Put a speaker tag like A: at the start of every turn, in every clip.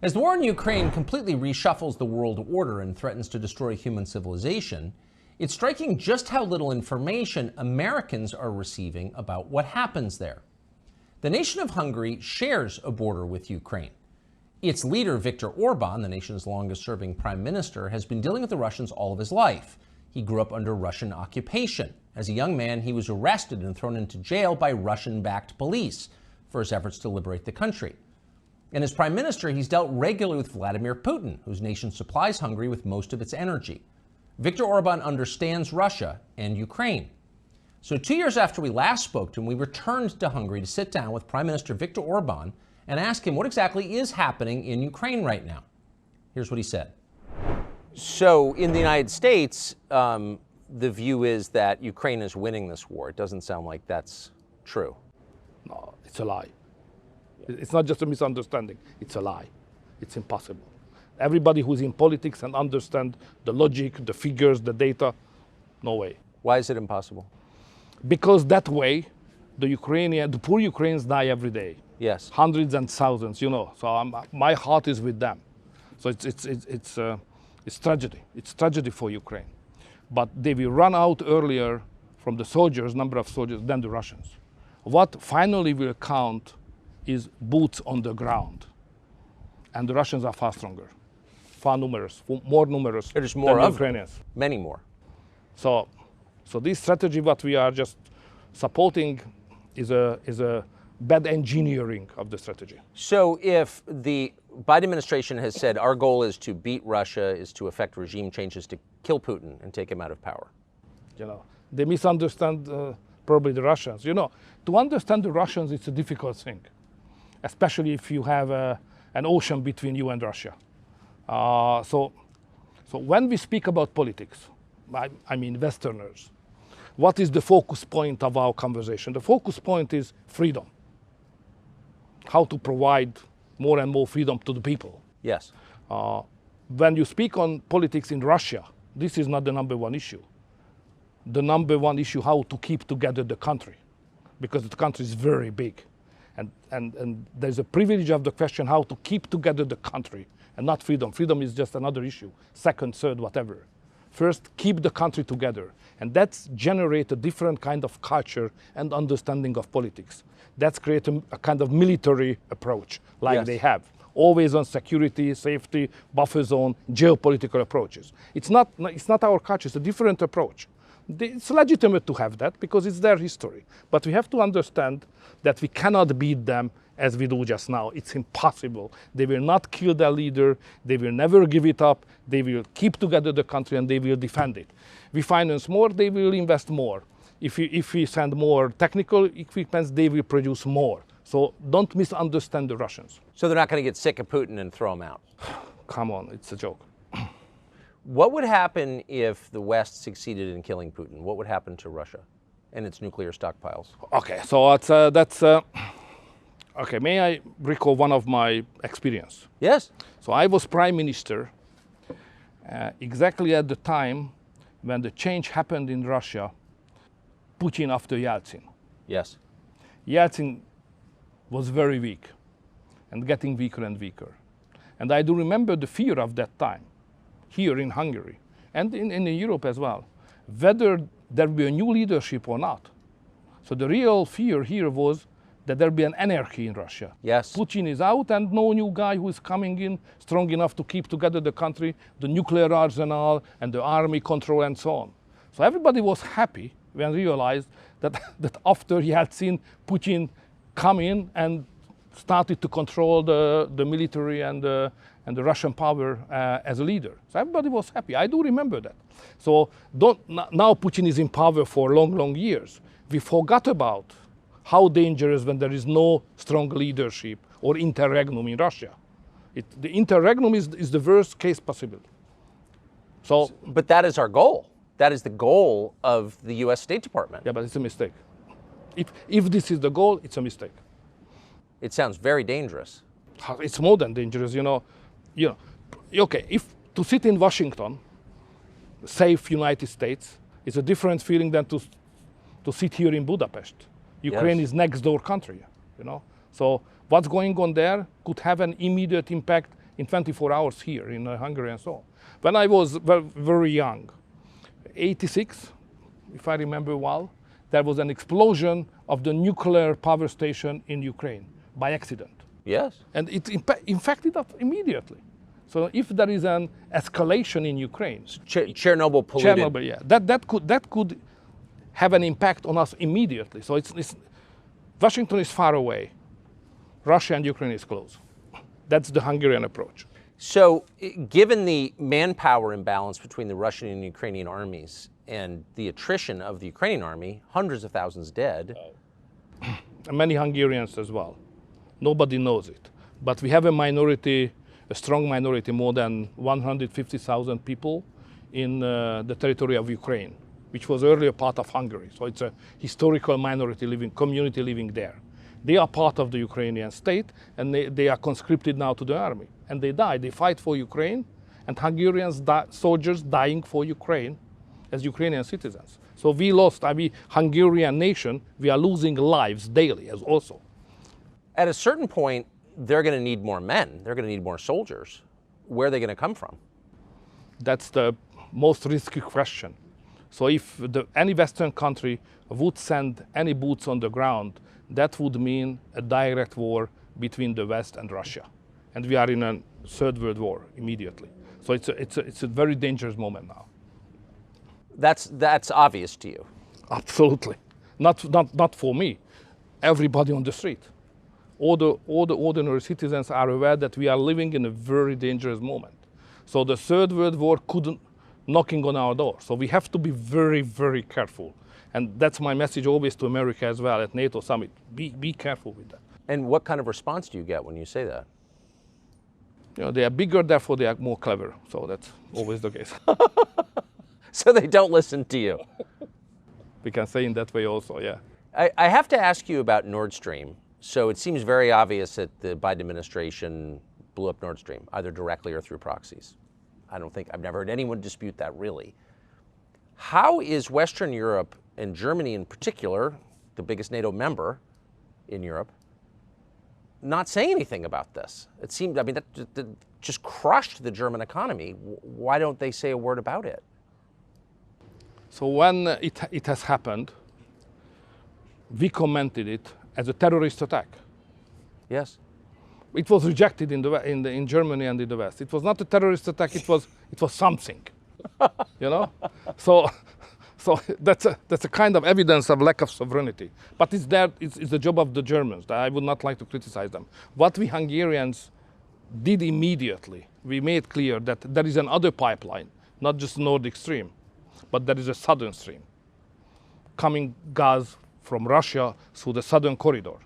A: As the war in Ukraine completely reshuffles the world order and threatens to destroy human civilization, it's striking just how little information Americans are receiving about what happens there. The nation of Hungary shares a border with Ukraine. Its leader, Viktor Orban, the nation's longest-serving prime minister, has been dealing with the Russians all of his life. He grew up under Russian occupation. As a young man, he was arrested and thrown into jail by Russian-backed police for his efforts to liberate the country. And as prime minister, he's dealt regularly with Vladimir Putin, whose nation supplies Hungary with most of its energy. Viktor Orban understands Russia and Ukraine. So 2 years after we last spoke to him, we returned to Hungary to sit down with Prime Minister Viktor Orban and ask him what exactly is happening in Ukraine right now. Here's what he said. So in the United States, the view is that Ukraine is winning this war. It doesn't sound like that's true.
B: No, it's a lie. It's not just a misunderstanding, it's a lie. It's impossible. Everybody who's in politics and understand the logic, the figures, the data, no way.
A: Why is it impossible?
B: Because that way, the poor Ukrainians die every day.
A: Yes.
B: Hundreds and thousands, you know. So my heart is with them. So it's tragedy. It's tragedy for Ukraine. But they will run out earlier from the soldiers, number of soldiers, than the Russians. What finally will count is boots on the ground. And the Russians are far stronger, far numerous, more numerous
A: There's more
B: than
A: of
B: Ukrainians.
A: them. Many more.
B: So this strategy, what we are just supporting, is a bad engineering of the strategy.
A: So if the Biden administration has said our goal is to beat Russia, is to effect regime changes, to kill Putin and take him out of power.
B: You know, they misunderstand probably the Russians. You know, to understand the Russians, it's a difficult thing, especially if you have an ocean between you and Russia. So when we speak about politics, I mean Westerners, what is the focus point of our conversation? The focus point is freedom. How to provide more and more freedom to the people.
A: Yes.
B: When you speak on politics in Russia, this is not the number one issue. The number one issue, how to keep together the country, because the country is very big. And there's a privilege of the question how to keep together the country and not freedom. Freedom is just another issue, second, third, whatever. First, keep the country together. And that's generate a different kind of culture and understanding of politics. That's create a kind of military approach like
A: Yes.
B: they have. Always on security, safety, buffer zone, geopolitical approaches. It's not our culture, it's a different approach. It's legitimate to have that because it's their history. But we have to understand that we cannot beat them as we do just now. It's impossible. They will not kill their leader. They will never give it up. They will keep together the country and they will defend it. We finance more, they will invest more. If we send more technical equipment, they will produce more. So don't misunderstand the Russians.
A: So they're not going to get sick of Putin and throw him out?
B: Come on, it's a joke.
A: What would happen if the West succeeded in killing Putin? What would happen to Russia and its nuclear stockpiles?
B: Okay, so okay, may I recall one of my experience?
A: Yes.
B: So I was prime minister exactly at the time when the change happened in Russia, Putin after Yeltsin.
A: Yes.
B: Yeltsin was very weak and getting weaker and weaker. And I do remember the fear of that time here in Hungary and in Europe as well, whether there will be a new leadership or not. So the real fear here was that there will be an anarchy in Russia.
A: Yes.
B: Putin is out and no new guy who is coming in strong enough to keep together the country, the nuclear arsenal and the army control and so on. So everybody was happy when realized that after Yeltsin, Putin come in and started to control the military and the Russian power as a leader. So everybody was happy. I do remember that. So now Putin is in power for long, long years. We forgot about how dangerous when there is no strong leadership or interregnum in Russia. The interregnum is the worst case possible. So,
A: but that is our goal. That is the goal of the U.S. State Department.
B: Yeah, but it's a mistake. If this is the goal, it's a mistake.
A: It sounds very dangerous.
B: It's more than dangerous, you know. Okay, if to sit in Washington, safe United States, is a different feeling than to sit here in Budapest. Ukraine
A: Yes.
B: is next door country, you know. So what's going on there could have an immediate impact in 24 hours here in Hungary and so on. When I was very young, 86, if I remember well, there was an explosion of the nuclear power station in Ukraine by accident.
A: Yes.
B: And it infected us immediately. So if there is an escalation in Ukraine,
A: Chernobyl polluted.
B: Chernobyl, yeah, that could have an impact on us immediately. So Washington is far away, Russia and Ukraine is close. That's the Hungarian approach.
A: So, given the manpower imbalance between the Russian and Ukrainian armies and the attrition of the Ukrainian army, hundreds of thousands dead.
B: And many Hungarians as well. Nobody knows it. But we have a minority, a strong minority, more than 150,000 people in the territory of Ukraine, which was earlier part of Hungary. So it's a historical minority community living there. They are part of the Ukrainian state, and they are conscripted now to the army. And they die. They fight for Ukraine, and Hungarians, soldiers dying for Ukraine as Ukrainian citizens. So we lost, Hungarian nation, we are losing lives daily as also.
A: At a certain point, they're going to need more men. They're going to need more soldiers. Where are they going to come from?
B: That's the most risky question. So if any Western country would send any boots on the ground, that would mean a direct war between the West and Russia. And we are in a third world war immediately. So it's a very dangerous moment now.
A: That's obvious to you.
B: Absolutely. Not for me. Everybody on the street. All the ordinary citizens are aware that we are living in a very dangerous moment. So the third world war couldn't knocking on our door. So we have to be very, very careful. And that's my message always to America as well at NATO summit. Be careful with that.
A: And what kind of response do you get when you say that?
B: You know, they are bigger, therefore they are more clever. So that's always the case.
A: So they don't listen to you.
B: We can say in that way also, yeah.
A: I have to ask you about Nord Stream. So it seems very obvious that the Biden administration blew up Nord Stream, either directly or through proxies. I've never heard anyone dispute that, really. How is Western Europe, and Germany in particular, the biggest NATO member in Europe, not saying anything about this? It seemed, that just crushed the German economy. Why don't they say a word about it?
B: So when it has happened, we commented it as a terrorist attack.
A: Yes.
B: It was rejected in Germany and in the West. It was not a terrorist attack. It was something, you know. So that's a kind of evidence of lack of sovereignty. But it's the job of the Germans. I would not like to criticize them. What we Hungarians did immediately, we made clear that there is another pipeline, not just Nordic Stream, but there is a southern stream, coming gas from Russia through the southern corridor.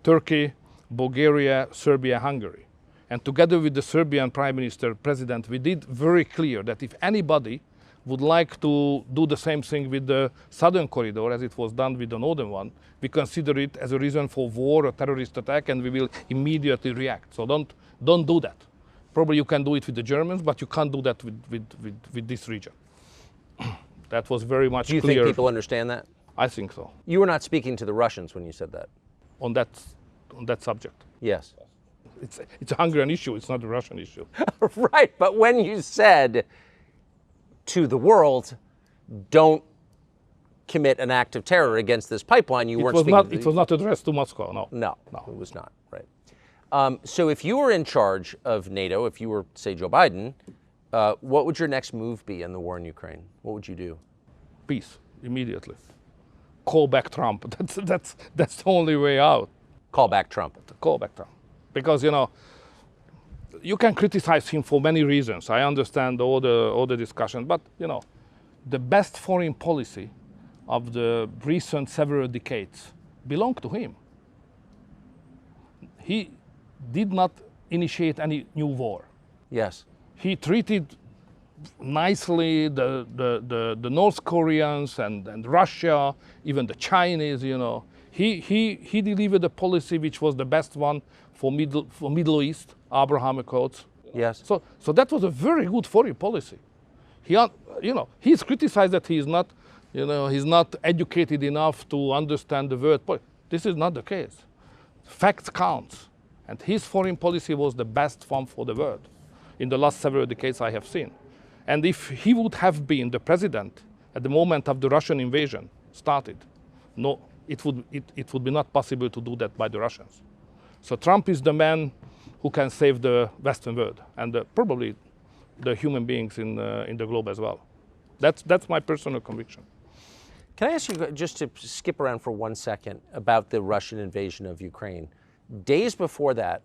B: Turkey, Bulgaria, Serbia, Hungary. And together with the Serbian Prime Minister, President, we did very clear that if anybody would like to do the same thing with the southern corridor as it was done with the northern one, we consider it as a reason for war or terrorist attack, and we will immediately react. So don't do that. Probably you can do it with the Germans, but you can't do that with this region. That was very much clear.
A: Do you think people understand that?
B: I think so.
A: You were not speaking to the Russians when you said that.
B: On that subject.
A: Yes.
B: It's a Hungarian issue, it's not a Russian issue.
A: Right, but when you said to the world, don't commit an act of terror against this pipeline, you weren't speaking.
B: It was not addressed to Moscow, no.
A: No, it was not, right. So if you were in charge of NATO, if you were, say, Joe Biden, what would your next move be in the war in Ukraine? What would you do?
B: Peace, immediately. Call back Trump. That's the only way out.
A: Call back Trump.
B: Call back Trump. Because, you know, you can criticize him for many reasons. I understand all the discussion, but, you know, the best foreign policy of the recent several decades belonged to him. He did not initiate any new war.
A: Yes.
B: He treated nicely the North Koreans and Russia, even the Chinese, you know. He delivered a policy which was the best one for Middle East, Abraham Accords.
A: Yes.
B: So that was a very good foreign policy. He's criticized that he's not educated enough to understand the word. This is not the case. Facts count, And his foreign policy was the best one for the world in the last several decades I have seen. And if he would have been the president at the moment of the Russian invasion started, no, it would be not possible to do that by the Russians. So Trump is the man who can save the Western world and probably the human beings in the globe as well. That's my personal conviction.
A: Can I ask you, just to skip around for 1 second, about the Russian invasion of Ukraine? Days before that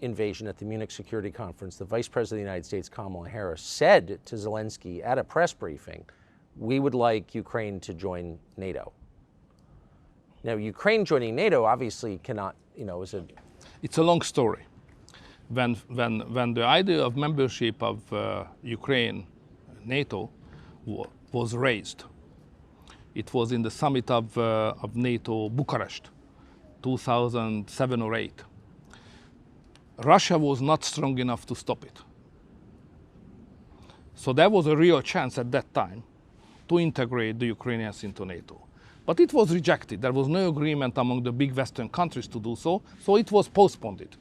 A: invasion at the Munich Security Conference, the Vice President of the United States, Kamala Harris, said to Zelensky at a press briefing, we would like Ukraine to join NATO. Now, Ukraine joining NATO obviously cannot, is a...
B: It's a long story. When the idea of membership of Ukraine, NATO, was raised, it was in the summit of NATO Bucharest, 2007 or 8. Russia was not strong enough to stop it. So there was a real chance at that time to integrate the Ukrainians into NATO. But it was rejected. There was no agreement among the big Western countries to do so, so it was postponed.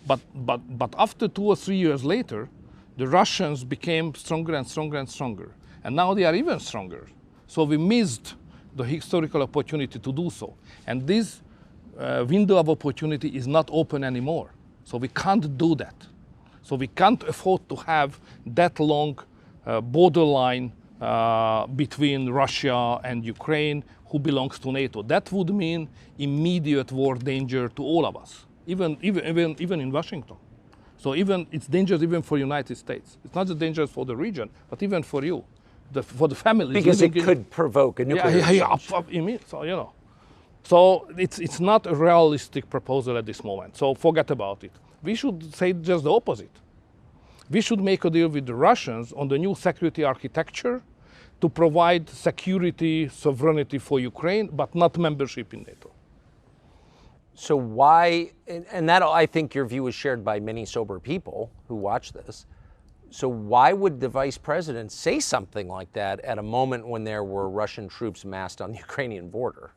B: But after 2 or 3 years later, the Russians became stronger and stronger and stronger. And now they are even stronger. So we missed the historical opportunity to do so. And this window of opportunity is not open anymore. So we can't do that. So we can't afford to have that long borderline between Russia and Ukraine, who belongs to NATO. That would mean immediate war danger to all of us, even in Washington. So it's dangerous even for the United States. It's not just dangerous for the region, but even for you, for the families.
A: Because it could provoke a nuclear exchange.
B: So it's not a realistic proposal at this moment. So forget about it. We should say just the opposite. We should make a deal with the Russians on the new security architecture to provide security, sovereignty for Ukraine, but not membership in NATO.
A: So why, and that I think your view is shared by many sober people who watch this, so why would the vice president say something like that at a moment when there were Russian troops massed on the Ukrainian border?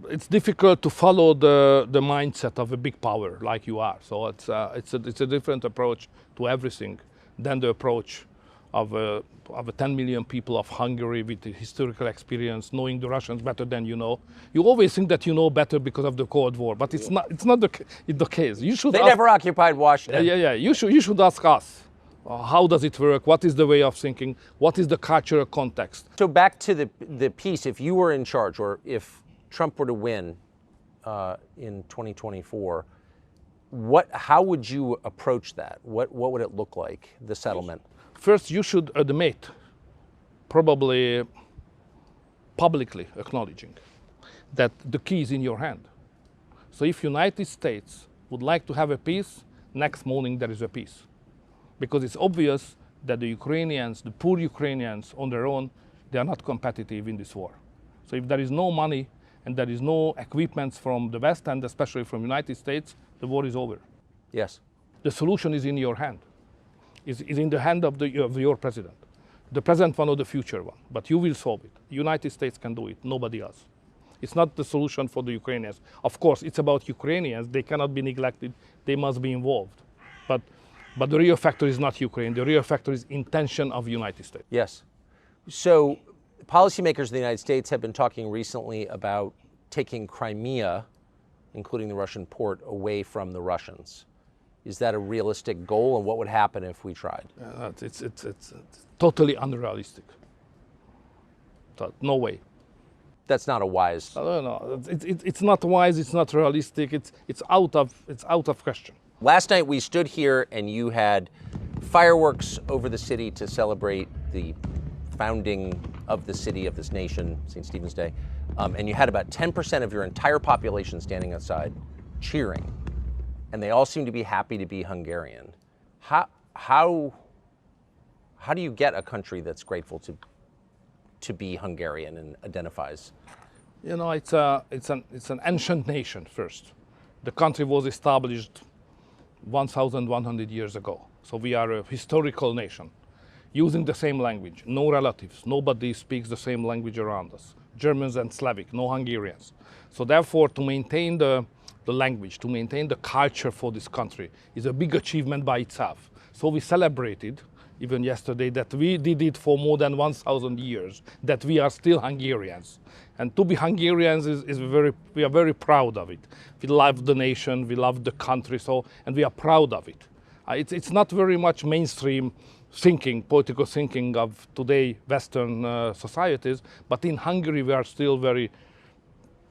B: It's difficult to follow the mindset of a big power like you are. So it's a different approach to everything than the approach of 10 million people of Hungary with the historical experience, knowing the Russians better than you know. You always think that you know better because of the Cold War, but it's not the case. You should
A: never occupied Washington.
B: Yeah. You should ask us. How does it work? What is the way of thinking? What is the cultural context?
A: So back to the piece, if you were in charge, or if Trump were to win in 2024, how would you approach that? What would it look like, the settlement?
B: First, you should admit, probably publicly acknowledging, that the key is in your hand. So if United States would like to have a peace, next morning there is a peace. Because it's obvious that the Ukrainians, the poor Ukrainians on their own, they are not competitive in this war. So if there is no money and there is no equipment from the West and especially from the United States, the war is over.
A: Yes.
B: The solution is in your hand. Is in the hand of your president. The present one or the future one. But you will solve it. The United States can do it, nobody else. It's not the solution for the Ukrainians. Of course, it's about Ukrainians. They cannot be neglected. They must be involved. But the real factor is not Ukraine. The real factor is intention of the United States.
A: Yes. So policymakers in the United States have been talking recently about taking Crimea, including the Russian port, away from the Russians. Is that a realistic goal, and what would happen if we tried?
B: It's totally unrealistic. So, no way.
A: That's not a wise.
B: No. It's not wise. It's not realistic. It's out of question.
A: Last night we stood here and you had fireworks over the city to celebrate the founding of the city, of this nation, St. Stephen's Day, and you had about 10% of your entire population standing outside cheering. And they all seem to be happy to be Hungarian. How do you get a country that's grateful to be Hungarian and identifies?
B: It's an ancient nation first. The country was established 1,100 years ago. So we are a historical nation, using the same language, no relatives, nobody speaks the same language around us. Germans and Slavic, no Hungarians. So therefore, to maintain the language, to maintain the culture for this country is a big achievement by itself. So we celebrated, even yesterday, that we did it for more than 1,000 years, that we are still Hungarians. And to be Hungarians we are very proud of it. We love the nation, we love the country, and we are proud of it. It's not very much mainstream thinking, political thinking of today Western societies, but in Hungary we are still very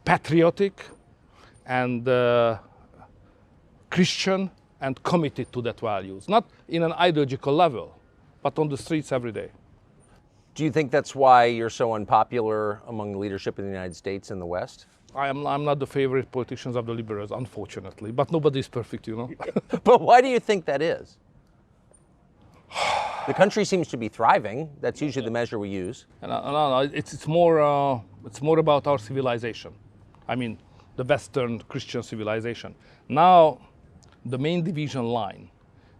B: patriotic and Christian and committed to that values, not in an ideological level, but on the streets every day.
A: Do you think that's why you're so unpopular among the leadership in the United States and the West?
B: I'm not the favorite politicians of the liberals, unfortunately, but nobody is perfect, you know.
A: But why do you think that is? The country seems to be thriving. That's usually the measure we use.
B: No, it's more about our civilization. I mean, the Western Christian civilization. Now, the main division line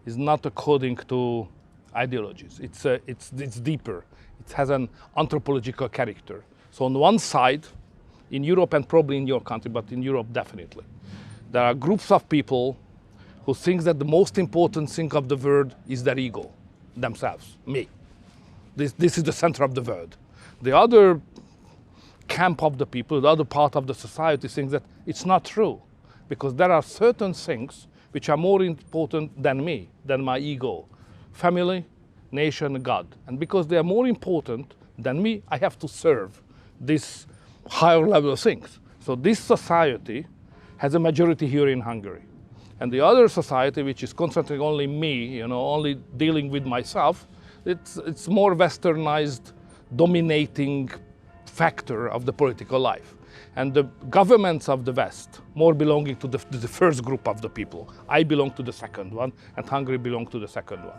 B: is not according to ideologies. It's deeper. It has an anthropological character. So on one side, in Europe and probably in your country, but in Europe definitely, there are groups of people who think that the most important thing of the world is their ego, themselves, me. This is the center of the world. The other camp of the people, the other part of the society thinks that it's not true, because there are certain things which are more important than me, than my ego. Family, nation, God. And because they are more important than me, I have to serve these higher level things. So this society has a majority here in Hungary. And the other society, which is concentrating only me, you know, only dealing with myself, it's more westernized, dominating factor of the political life. And the governments of the West, more belonging to the first group of the people. I belong to the second one, and Hungary belongs to the second one.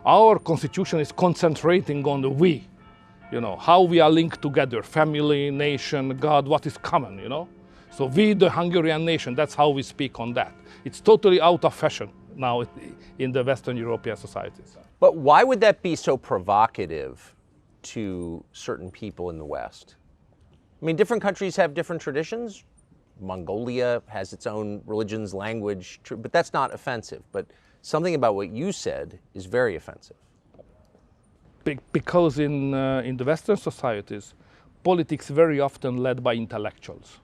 B: Our constitution is concentrating on the we, you know, how we are linked together, family, nation, God, what is common, you know. So we, the Hungarian nation, that's how we speak on that. It's totally out of fashion now in the Western European societies.
A: But why would that be so provocative to certain people in the West? I mean, different countries have different traditions. Mongolia has its own religions, language, but that's not offensive. But something about what you said is very offensive.
B: Because in the Western societies, politics very often led by intellectuals.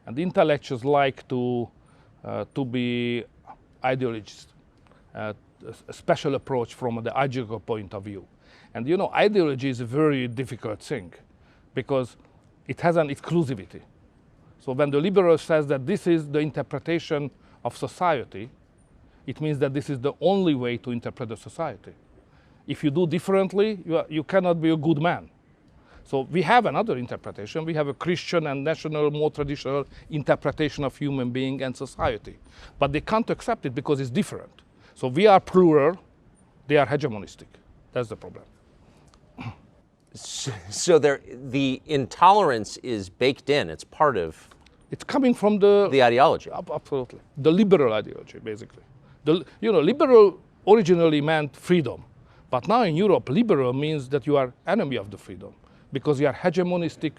B: And the intellectuals like to be ideologists, a special approach from the ideological point of view. And you know, ideology is a very difficult thing because it has an exclusivity. So when the liberal says that this is the interpretation of society, it means that this is the only way to interpret the society. If you do differently, you cannot be a good man. So we have another interpretation. We have a Christian and national, more traditional interpretation of human being and society. But they can't accept it because it's different. So we are plural, they are hegemonistic. That's the problem.
A: So the intolerance is baked in. It's part of.
B: It's coming from the
A: ideology.
B: Absolutely, the liberal ideology, basically. Liberal originally meant freedom, but now in Europe, liberal means that you are enemy of the freedom because you are hegemonistic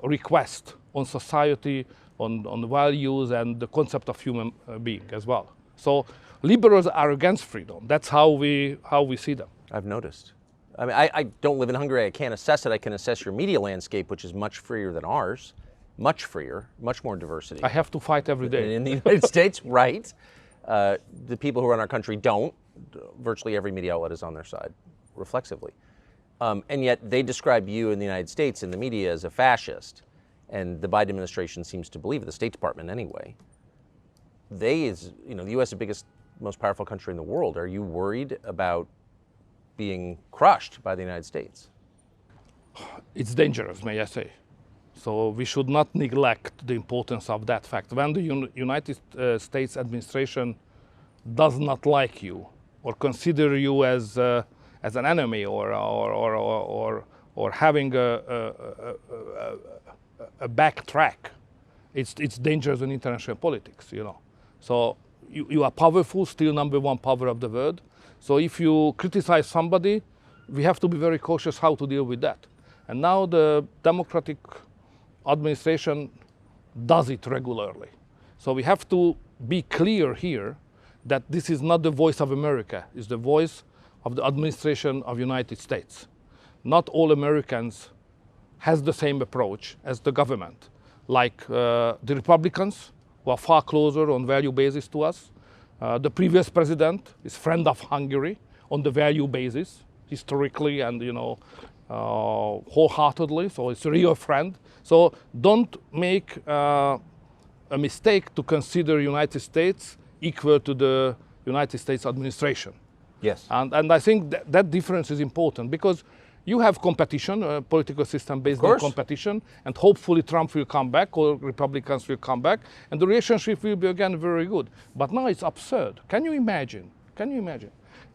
B: request on society, on values, and the concept of human being as well. So liberals are against freedom. That's how we see them.
A: I've noticed. I mean, I don't live in Hungary. I can't assess it. I can assess your media landscape, which is much freer than ours, much freer, much more diversity.
B: I have to fight every day.
A: In the United States, right. The people who run our country don't. Virtually every media outlet is on their side, reflexively. And yet they describe you in the United States in the media as a fascist. And the Biden administration seems to believe, the State Department anyway. The U.S. is the biggest, most powerful country in the world. Are you worried about being crushed by the United States?
B: It's dangerous, may I say. So we should not neglect the importance of that fact. When the United States administration does not like you or consider you as an enemy or having a backtrack, it's dangerous in international politics, you know. So you are powerful, still #1 power of the world. So if you criticize somebody, we have to be very cautious how to deal with that. And now the Democratic administration does it regularly. So we have to be clear here that this is not the voice of America, it's the voice of the administration of the United States. Not all Americans has the same approach as the government, like the Republicans, who are far closer on value basis to us. The previous president is friend of Hungary on the value basis, historically and wholeheartedly, so it's a real friend. So don't make a mistake to consider United States equal to the United States administration.
A: Yes.
B: And I think that difference is important because you have competition, a political system based on competition, and hopefully Trump will come back or Republicans will come back, and the relationship will be again very good. But now it's absurd. Can you imagine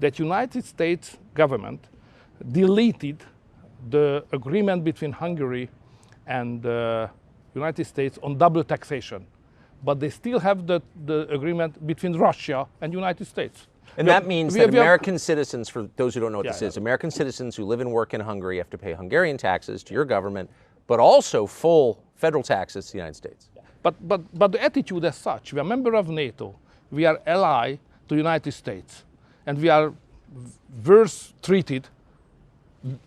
B: that United States government deleted the agreement between Hungary and the United States on double taxation, but they still have the agreement between Russia and United States.
A: And that means that American citizens, for those who don't know what this is, American citizens who live and work in Hungary have to pay Hungarian taxes to your government, but also full federal taxes to the United States.
B: But the attitude as such, we are a member of NATO, we are ally to the United States, and we are worse treated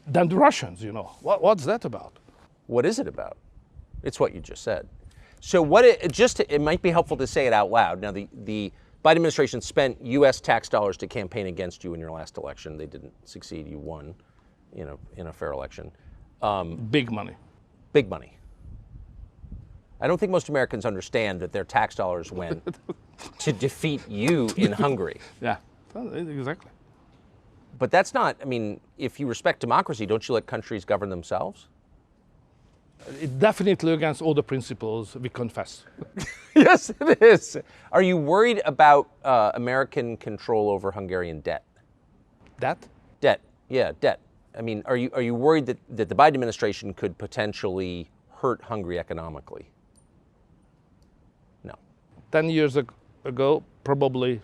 B: than the Russians, What's that about?
A: What is it about? It's what you just said. So it might be helpful to say it out loud. Now, the Biden administration spent U.S. tax dollars to campaign against you in your last election. They didn't succeed. You won in a fair election.
B: Big money.
A: Big money. I don't think most Americans understand that their tax dollars went to defeat you in Hungary.
B: Yeah, exactly.
A: But that's not, if you respect democracy, don't you let countries govern themselves?
B: It's definitely against all the principles we confess.
A: Yes, it is. Are you worried about American control over Hungarian debt?
B: Debt?
A: Debt, yeah, debt. Are you worried that the Biden administration could potentially hurt Hungary economically? No.
B: 10 years ago, probably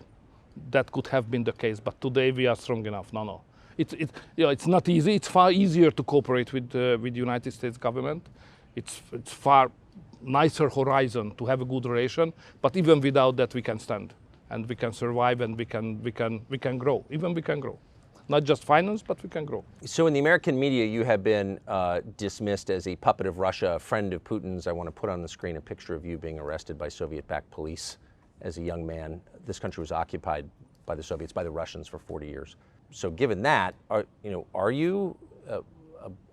B: that could have been the case, but today we are strong enough. No. It's not easy. It's far easier to cooperate with the United States government. It's far nicer horizon to have a good relation. But even without that, we can stand and we can survive and we can grow. Even we can grow, not just finance, but we can grow.
A: So in the American media, you have been dismissed as a puppet of Russia, a friend of Putin's. I want to put on the screen a picture of you being arrested by Soviet-backed police as a young man. This country was occupied by the Soviets, by the Russians for 40 years. So given that, are you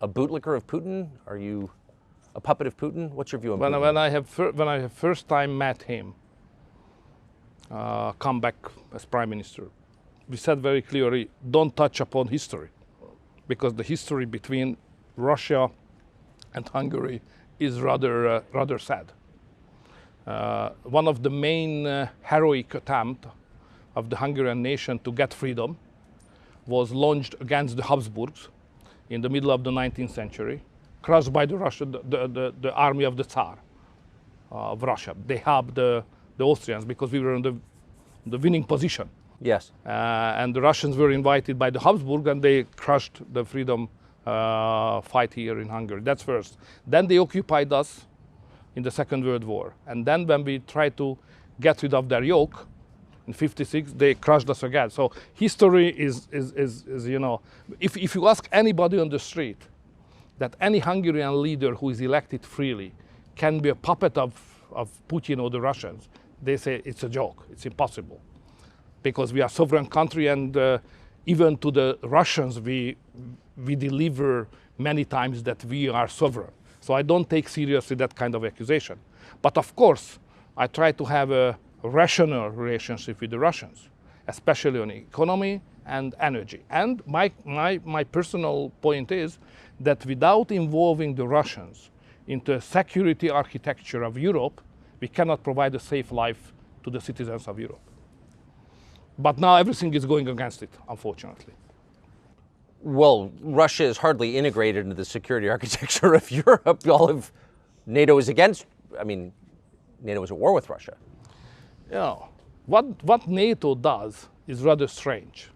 A: a bootlicker of Putin? Are you a puppet of Putin? What's your view on Putin?
B: When I have first time met him, come back as prime minister, we said very clearly, don't touch upon history, because the history between Russia and Hungary is rather sad. One of the main heroic attempts of the Hungarian nation to get freedom was launched against the Habsburgs in the middle of the 19th century, crushed by the army of the Tsar of Russia. They helped the Austrians because we were in the winning position.
A: Yes.
B: And the Russians were invited by the Habsburg and they crushed the freedom fight here in Hungary. That's first. Then they occupied us in the Second World War. And then when we tried to get rid of their yoke, in '56, they crushed us again. So history is if you ask anybody on the street that any Hungarian leader who is elected freely can be a puppet of Putin or the Russians, they say it's a joke, it's impossible. Because we are a sovereign country and even to the Russians we deliver many times that we are sovereign. So I don't take seriously that kind of accusation. But of course, I try to have a rational relationship with the Russians, especially on economy and energy. And my personal point is that without involving the Russians into a security architecture of Europe, we cannot provide a safe life to the citizens of Europe. But now everything is going against it, unfortunately.
A: Well, Russia is hardly integrated into the security architecture of Europe. NATO is against, NATO is at war with Russia.
B: What NATO does is rather strange.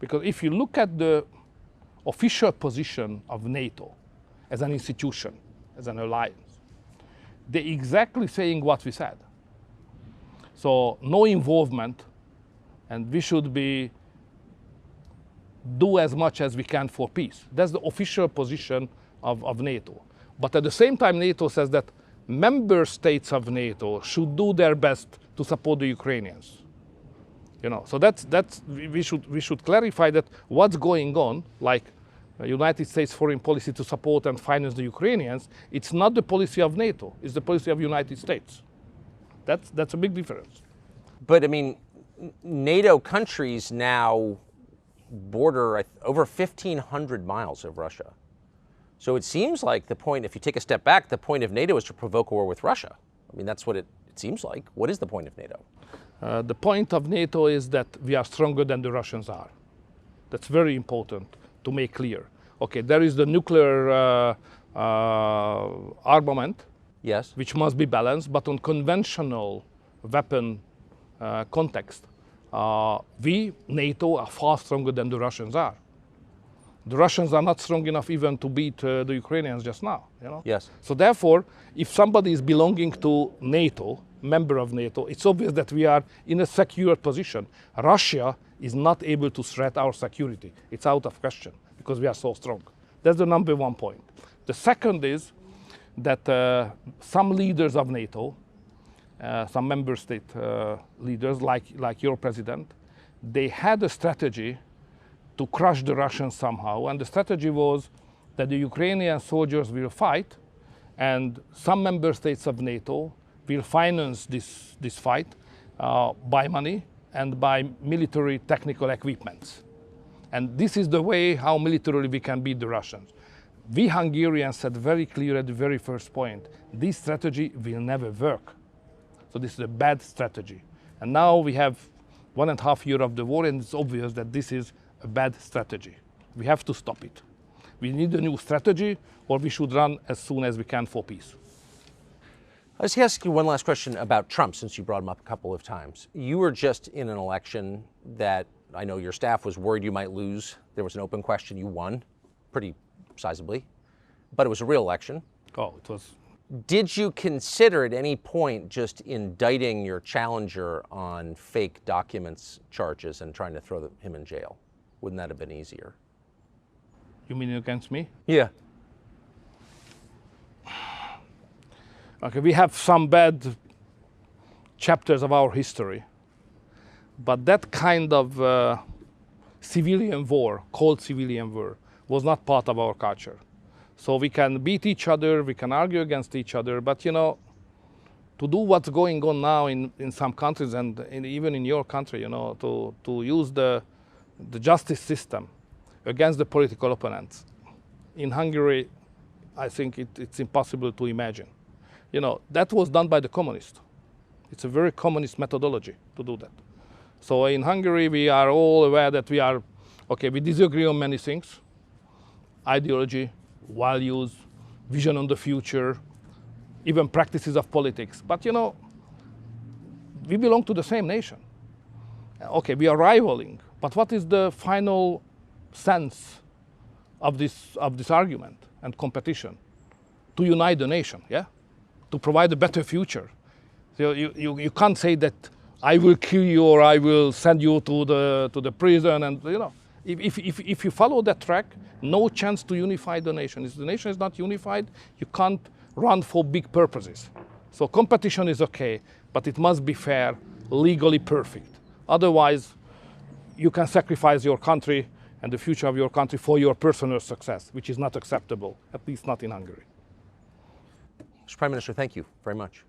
B: Because if you look at the official position of NATO, as an institution, as an alliance. They're exactly saying what we said. So no involvement, and we should do as much as we can for peace. That's the official position of NATO. But at the same time, NATO says that member states of NATO should do their best to support the Ukrainians. So we should clarify that what's going on, like United States foreign policy to support and finance the Ukrainians, it's not the policy of NATO, it's the policy of United States. That's a big difference.
A: But I mean, NATO countries now border over 1,500 miles of Russia. So it seems like the point, if you take a step back, the point of NATO is to provoke a war with Russia. I mean, that's what it seems like. What is the point of NATO?
B: The point of NATO is that we are stronger than the Russians are. That's very important to make clear. Okay, there is the nuclear armament,
A: yes,
B: which must be balanced, but on conventional weapon context, we, NATO, are far stronger than the Russians are. The Russians are not strong enough even to beat the Ukrainians just now.
A: Yes.
B: So therefore, if somebody is belonging to NATO, member of NATO, it's obvious that we are in a secure position. Russia is not able to threat our security. It's out of question because we are so strong. That's the number one point. The second is that some leaders of NATO, some member state leaders like your president, they had a strategy to crush the Russians somehow, and the strategy was that the Ukrainian soldiers will fight and some member states of NATO will finance this fight by money and by military technical equipment. And this is the way how militarily we can beat the Russians. We Hungarians said very clear at the very first point, this strategy will never work. So this is a bad strategy. And now we have 1.5 years of the war, and it's obvious that this is a bad strategy. We have to stop it. We need a new strategy, or we should run as soon as we can for peace.
A: Let's ask you one last question about Trump, since you brought him up a couple of times. You were just in an election that I know your staff was worried you might lose. There was an open question. You won pretty sizably, but it was a real election.
B: Oh, it was.
A: Did you consider at any point just indicting your challenger on fake documents charges and trying to throw him in jail? Wouldn't that have been easier?
B: You mean against me?
A: Yeah.
B: Okay, we have some bad chapters of our history, but that kind of civilian war, cold civilian war, was not part of our culture. So we can beat each other, we can argue against each other, but to do what's going on now in some countries and even in your country, to use the justice system against the political opponents. In Hungary, I think it's impossible to imagine. That was done by the communists. It's a very communist methodology to do that. So in Hungary, we are all aware that we disagree on many things, ideology, values, vision on the future, even practices of politics. But we belong to the same nation. Okay, we are rivaling, but what is the final sense of this argument and competition? To unite the nation, yeah? To provide a better future. So you can't say that I will kill you or I will send you to the prison, and if you follow that track, no chance to unify the nation. If the nation is not unified, you can't run for big purposes. So competition is okay, but it must be fair, legally perfect. Otherwise, you can sacrifice your country and the future of your country for your personal success, which is not acceptable, at least not in Hungary.
A: Mr. Prime Minister, thank you very much.